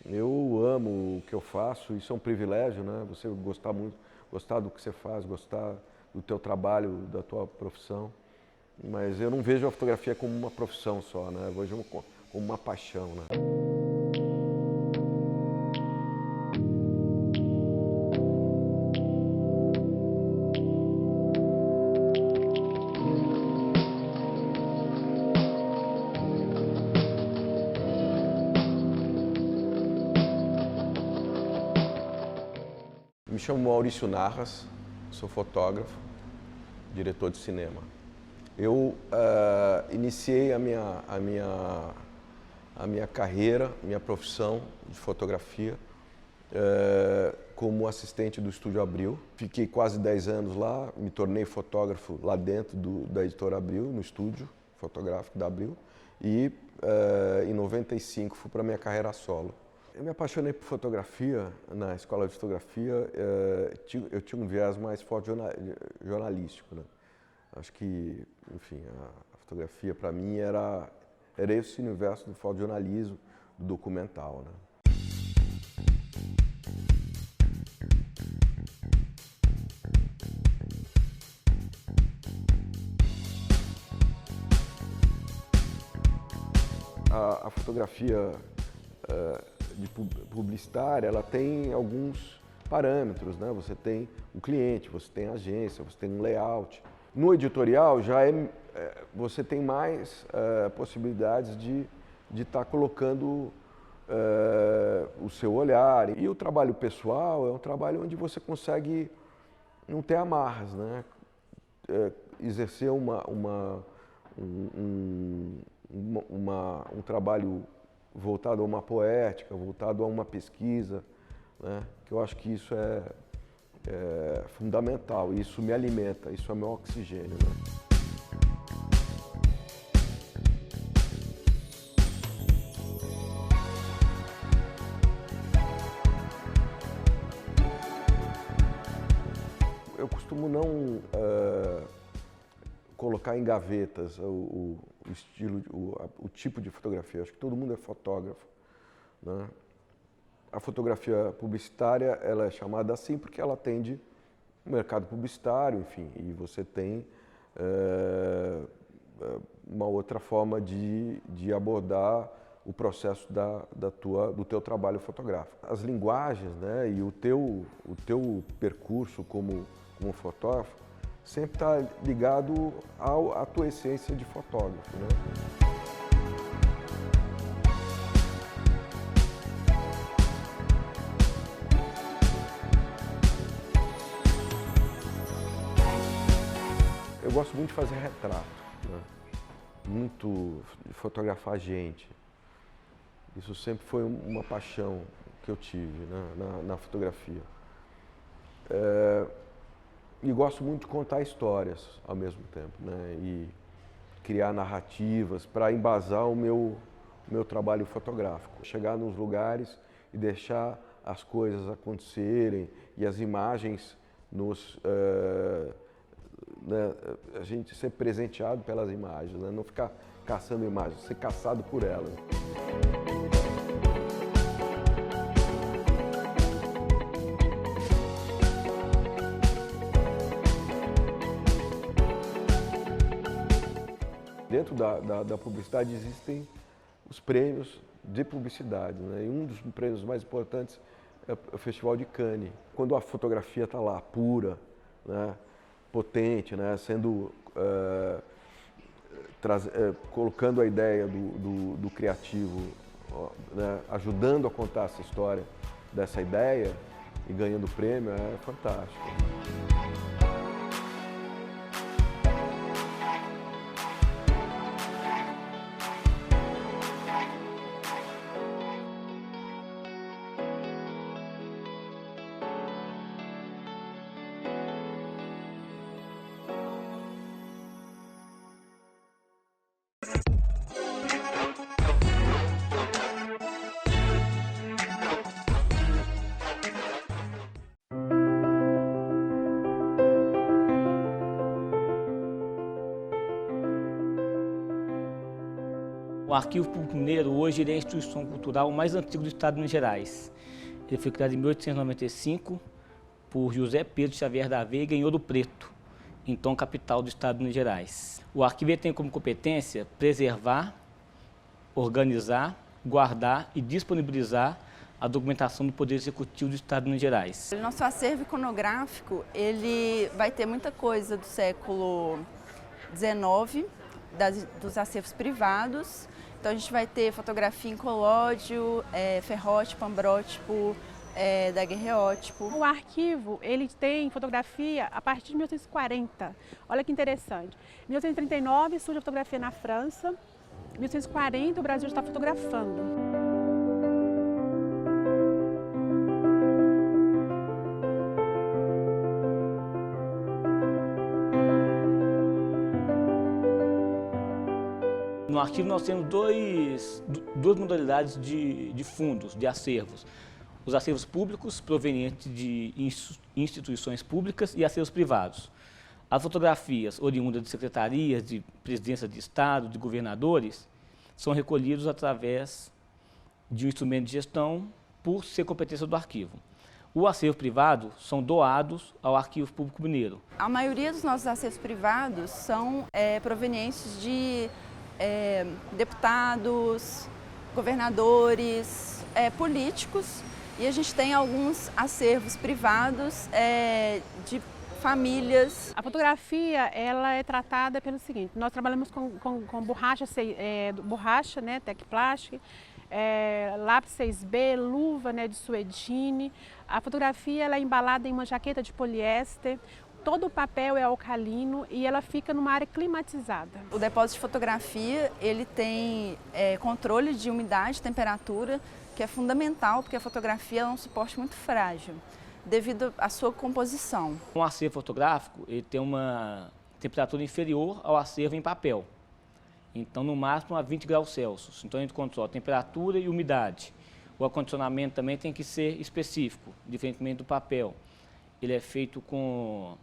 Eu amo o que eu faço, isso é um privilégio, né? Você gostar muito, gostar do que você faz, gostar do teu trabalho, da tua profissão. Mas eu não vejo a fotografia como uma profissão só, né? Eu vejo como uma paixão, né? Me chamo Maurício Narras, sou fotógrafo, diretor de cinema. Eu iniciei a minha carreira, minha profissão de fotografia como assistente do Estúdio Abril. Fiquei quase 10 anos lá, me tornei fotógrafo lá dentro da Editora Abril, no estúdio fotográfico da Abril. E em 95 fui para a minha carreira solo. Eu me apaixonei por fotografia na escola de fotografia. Eu tinha um viés mais forte jornalístico, né? Acho que, enfim, a fotografia para mim era esse universo do fotojornalismo, do documental, né? A fotografia de publicitária, ela tem alguns parâmetros, né? Você tem um cliente, você tem agência, você tem um layout. No editorial já você tem mais possibilidades de estar colocando o seu olhar. E o trabalho pessoal é um trabalho onde você consegue não ter amarras, né? Exercer um trabalho voltado a uma poética, voltado a uma pesquisa, né? Que eu acho que isso é fundamental, isso me alimenta, isso é meu oxigênio, né? Eu costumo não colocar em gavetas o estilo, o tipo de fotografia. Acho que todo mundo é fotógrafo, né? A fotografia publicitária, ela é chamada assim porque ela atende o mercado publicitário, enfim, e você tem uma outra forma de abordar o processo do teu trabalho fotográfico. As linguagens, né, e o teu percurso como fotógrafo sempre está ligado à tua essência de fotógrafo, né? Eu gosto muito de fazer retrato, né? Muito de fotografar gente. Isso sempre foi uma paixão que eu tive, né, na fotografia. E gosto muito de contar histórias ao mesmo tempo, né? E criar narrativas para embasar o meu trabalho fotográfico. Chegar nos lugares e deixar as coisas acontecerem e as imagens né, a gente ser presenteado pelas imagens, né? Não ficar caçando imagens, ser caçado por elas. Dentro da publicidade existem os prêmios de publicidade, né? E um dos prêmios mais importantes é o Festival de Cannes. Quando a fotografia está lá, pura, né? Potente, né? Sendo colocando a ideia do criativo, né? Ajudando a contar essa história dessa ideia e ganhando prêmio, é fantástico. O Arquivo Público Mineiro hoje ele é a instituição cultural mais antiga do estado de Minas Gerais. Ele foi criado em 1895 por José Pedro Xavier da Veiga em Ouro Preto, então capital do estado de Minas Gerais. O arquivo tem como competência preservar, organizar, guardar e disponibilizar a documentação do Poder Executivo do estado de Minas Gerais. O nosso acervo iconográfico ele vai ter muita coisa do século XIX, dos acervos privados. Então a gente vai ter fotografia em colódio, ferrótipo, ambrótipo, daguerreótipo. O arquivo ele tem fotografia a partir de 1940. Olha que interessante. Em 1939 surge a fotografia na França. Em 1940 o Brasil está fotografando. No arquivo nós temos duas modalidades de fundos, de acervos. Os acervos públicos, provenientes de instituições públicas, e acervos privados. As fotografias oriundas de secretarias, de presidência de Estado, de governadores, são recolhidos através de um instrumento de gestão por ser competência do arquivo. O acervo privado são doados ao Arquivo Público Mineiro. A maioria dos nossos acervos privados são provenientes de deputados, governadores, políticos, e a gente tem alguns acervos privados de famílias. A fotografia ela é tratada pelo seguinte: nós trabalhamos com borracha, borracha, né, Tecplast, lápis 6B, luva, né, de suedine. A fotografia ela é embalada em uma jaqueta de poliéster. Todo o papel é alcalino e ela fica numa área climatizada. O depósito de fotografia ele tem controle de umidade e temperatura, que é fundamental porque a fotografia é um suporte muito frágil, devido à sua composição. Um acervo fotográfico ele tem uma temperatura inferior ao acervo em papel. Então, no máximo, a 20 graus Celsius. Então, a gente controla a temperatura e umidade. O acondicionamento também tem que ser específico, diferentemente do papel. Ele é feito com,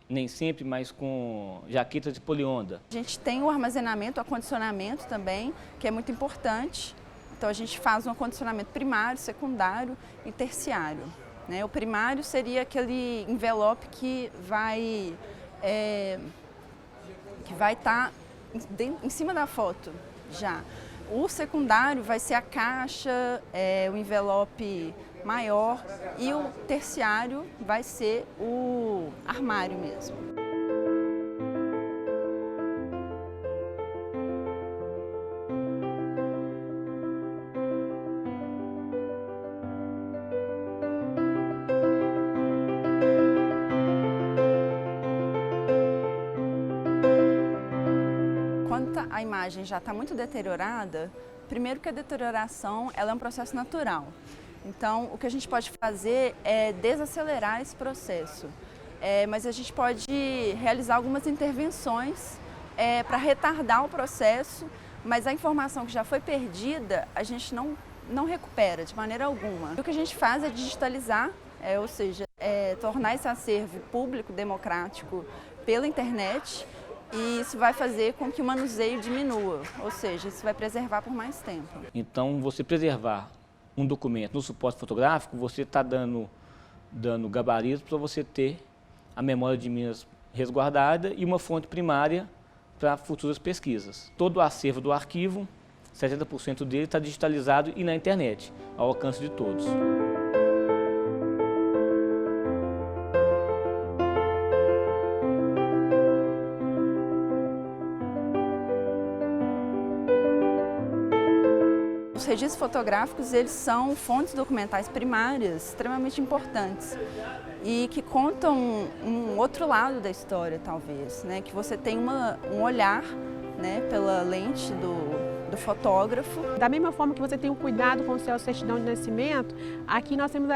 nem sempre, mas com jaquetas de polionda. A gente tem o armazenamento, o acondicionamento também, que é muito importante. Então, a gente faz um acondicionamento primário, secundário e terciário. Né? O primário seria aquele envelope que vai estar em cima da foto já. O secundário vai ser a caixa, o envelope maior, e o terciário vai ser o armário mesmo. Quando a imagem já está muito deteriorada, primeiro que a deterioração ela é um processo natural. Então, o que a gente pode fazer é desacelerar esse processo, mas a gente pode realizar algumas intervenções para retardar o processo, mas a informação que já foi perdida, a gente não recupera de maneira alguma. O que a gente faz é digitalizar, ou seja, tornar esse acervo público, democrático, pela internet, e isso vai fazer com que o manuseio diminua, ou seja, isso vai preservar por mais tempo. Então, você preservar um documento no suporte fotográfico, você está dando gabarito para você ter a memória de Minas resguardada e uma fonte primária para futuras pesquisas. Todo o acervo do arquivo, 70% dele está digitalizado e na internet, ao alcance de todos. Os registros fotográficos eles são fontes documentais primárias extremamente importantes e que contam um outro lado da história, talvez, né? Que você tem um olhar, né, pela lente do fotógrafo. Da mesma forma que você tem o cuidado com o seu certidão de nascimento, aqui nós temos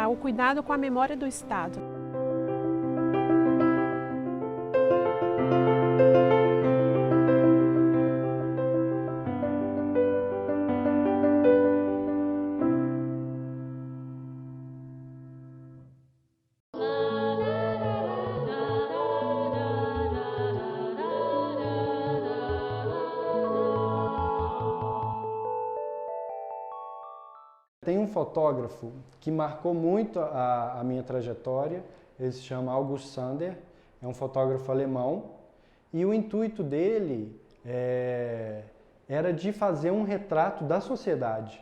o cuidado com a memória do Estado. tem um fotógrafo que marcou muito a minha trajetória, ele se chama August Sander, é um fotógrafo alemão, e o intuito dele era de fazer um retrato da sociedade,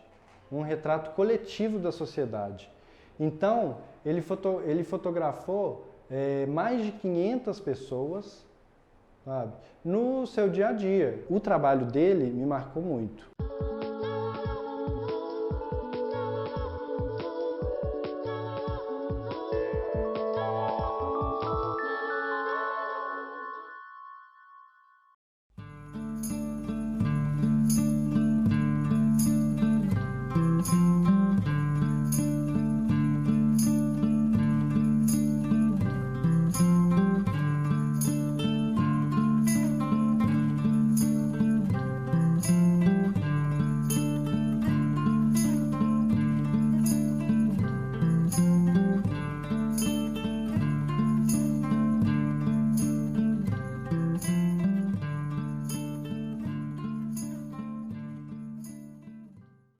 um retrato coletivo da sociedade. Então, ele fotografou mais de 500 pessoas, sabe, no seu dia a dia. O trabalho dele me marcou muito.